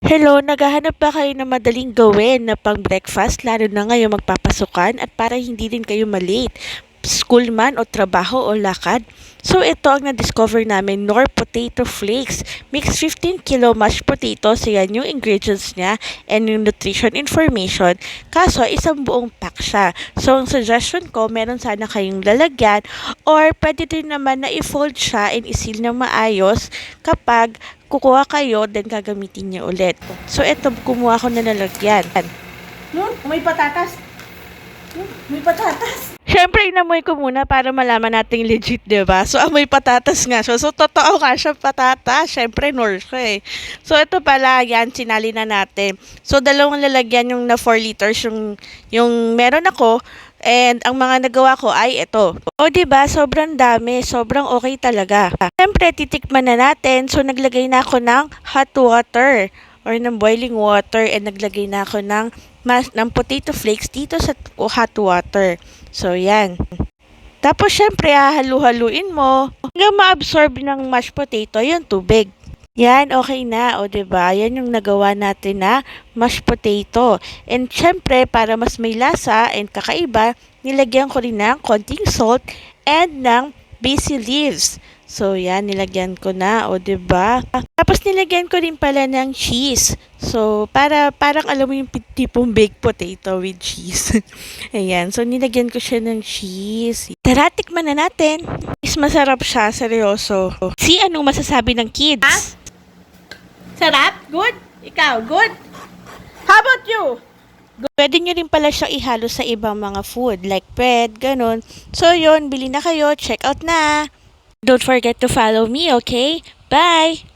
Hello, naghahanap ba kayo ng madaling gawin na pang breakfast lalo na ngayong magpapasukan at para hindi din kayo malate? School man o trabaho o lakad? So ito ang na-discover namin, Nor Potato Flakes. Mix 15 kilo mashed potatoes, yan yung ingredients niya and yung nutrition information. Kaso isang buong pack siya. So ang suggestion ko, meron sana kayong lalagyan or pwede din naman na i-fold siya and isil na maayos kapag kukuha kayo, then gagamitin niyo ulit. So, ito, kumuha ko na lalagyan. May patatas. May patatas. Siyempre, inamoy ko muna para malaman nating legit, diba? So, amoy patatas nga siya. So, totoo nga siya patatas. Siyempre, nor siya eh. So, ito pala, yan, sinali na natin. So, dalawang lalagyan yung na 4 liters yung meron ako. And ang mga nagawa ko ay ito. O, diba? Sobrang dami. Sobrang okay talaga. Siyempre, titikman na natin. So, naglagay na ako ng hot water or ng boiling water and naglagay na ako ng potato flakes dito sa hot water. So, yan. Tapos, syempre, hahalu-haluin mo hanggang ma-absorb ng mashed potato yung tubig. Yan, okay na. O, diba? Yan yung nagawa natin na mashed potato. And, syempre, para mas may lasa and kakaiba, nilagyan ko rin ng konting salt and ng basil leaves. So, yan, nilagyan ko na. O, diba? Tapos, nilagyan ko rin pala ng cheese. So, parang alam mo yung tipong baked potato with cheese. Ayan. So, nilagyan ko siya ng cheese. Tara, tikman na natin. Is masarap siya, seryoso. Si anong masasabi ng kids? Ha? Sarap? Good? Ikaw, good? How about you? Pwede nyo rin pala siya ihalo sa ibang mga food like bread, ganun. So, yun, bili na kayo. Check out na. Don't forget to follow me, okay? Bye!